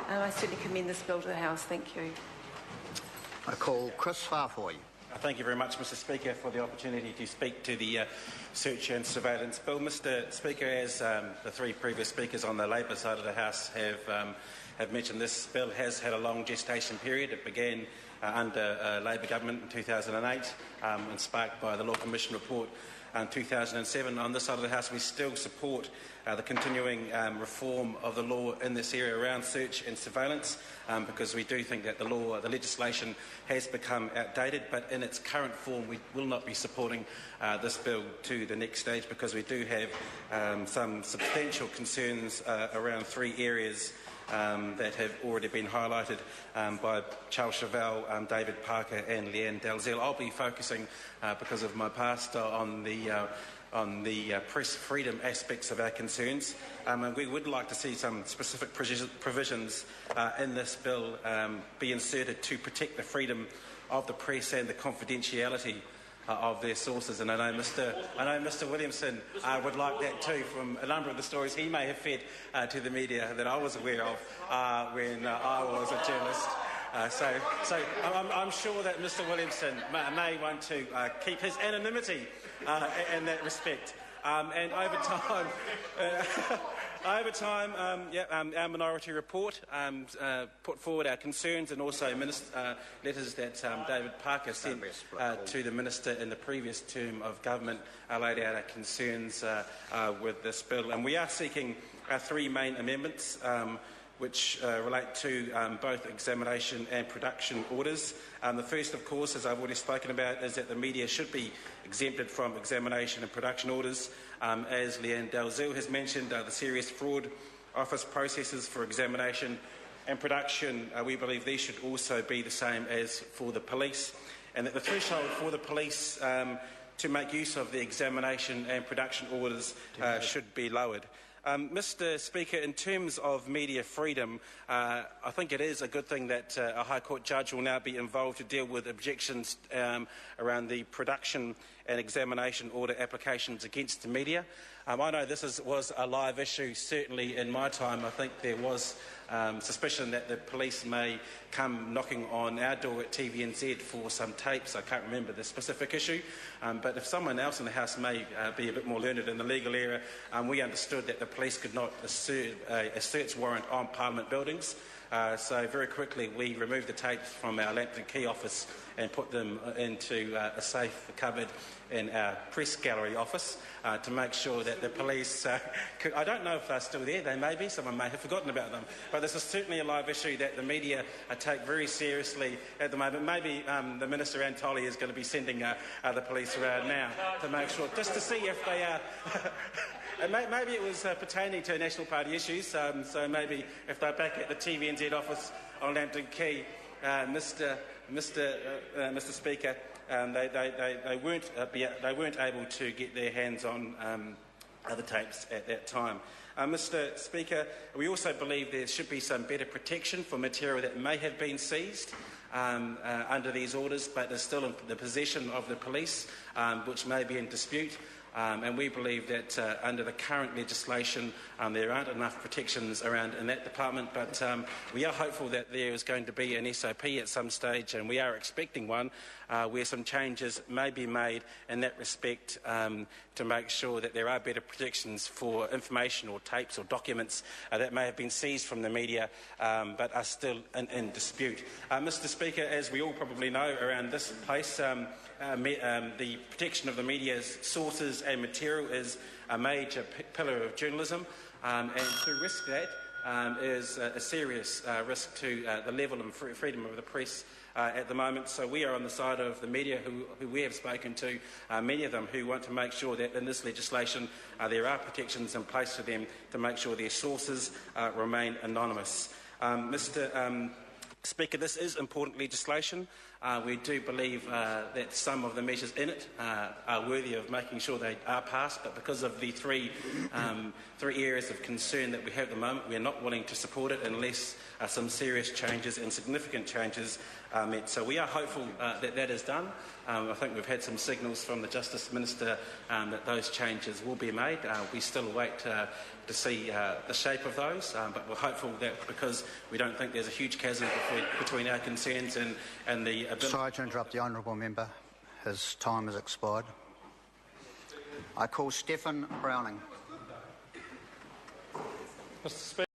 I certainly commend this bill to the House. Thank you. I call Chris Farfoy. Thank you very much, Mr Speaker, for the opportunity to speak to the Search and Surveillance Bill. Mr Speaker, as the three previous speakers on the Labour side of the House have mentioned, this bill has had a long gestation period. It began under a Labour government in 2008 and sparked by the Law Commission report in 2007. On this side of the House, we still support the continuing reform of the law in this area around search and surveillance, because we do think that the legislation has become outdated, but in its current form we will not be supporting this bill to the next stage, because we do have some substantial concerns around three areas that have already been highlighted by Charles Chauvel, David Parker and Leanne Dalziel. I'll be focusing, because of my past, on the press freedom aspects of our concerns, and we would like to see some specific provisions in this bill be inserted to protect the freedom of the press and the confidentiality of their sources. And I know Mr Williamson would like that too, from a number of the stories he may have fed to the media that I was aware of when I was a journalist. So I'm sure that Mr Williamson may want to keep his anonymity in that respect. And over time, our minority report put forward our concerns, and also letters that David Parker sent to the Minister in the previous term of government laid out our concerns with this bill. And we are seeking three main amendments, which relate to both examination and production orders. The first, of course, as I've already spoken about, is that the media should be exempted from examination and production orders. As Leanne Dalziel has mentioned, the serious fraud office processes for examination and production, we believe these should also be the same as for the police, and that the threshold for the police to make use of the examination and production orders should be lowered. Mr Speaker, in terms of media freedom, I think it is a good thing that a High Court judge will now be involved to deal with objections around the production and examination order applications against the media. I know this was a live issue, certainly in my time. I think there was suspicion that the police may come knocking on our door at TVNZ for some tapes. I can't remember the specific issue, but if someone else in the House may be a bit more learned in the legal area, we understood that the police could not assert a search warrant on Parliament buildings. So very quickly we removed the tapes from our Lambton Key office and put them into a safe cupboard in our press gallery office to make sure that the police could... I don't know if they're still there, they may be, someone may have forgotten about them, but this is certainly a live issue that the media take very seriously at the moment. Maybe the Minister Antoli is going to be sending the police around now to make sure, just to see if they are... Maybe it was pertaining to National Party issues, so maybe if they're back at the TVNZ office on Lambton Key, Mr Speaker, they weren't able to get their hands on other tapes at that time. Mr Speaker, we also believe there should be some better protection for material that may have been seized under these orders, but is still in the possession of the police, which may be in dispute. And we believe that under the current legislation there aren't enough protections around in that department, but we are hopeful that there is going to be an SOP at some stage, and we are expecting one where some changes may be made in that respect to make sure that there are better protections for information or tapes or documents that may have been seized from the media but are still in dispute. Mr Speaker, as we all probably know around this place, the protection of the media's sources and material is a major pillar of journalism, and to risk that is a serious risk to the level and freedom of the press at the moment. So we are on the side of the media who we have spoken to, many of them who want to make sure that in this legislation there are protections in place for them to make sure their sources remain anonymous. Mr Speaker, this is important legislation. We do believe that some of the measures in it are worthy of making sure they are passed, but because of the three areas of concern that we have at the moment, we are not willing to support it unless some serious changes and significant changes are met. So we are hopeful that is done. I think we've had some signals from the Justice Minister that those changes will be made. We still await see the shape of those, but we're hopeful that because we don't think there's a huge chasm between our concerns and the ability... Sorry to interrupt the honourable member. His time has expired. I call Stephen Browning. Mr. Speaker.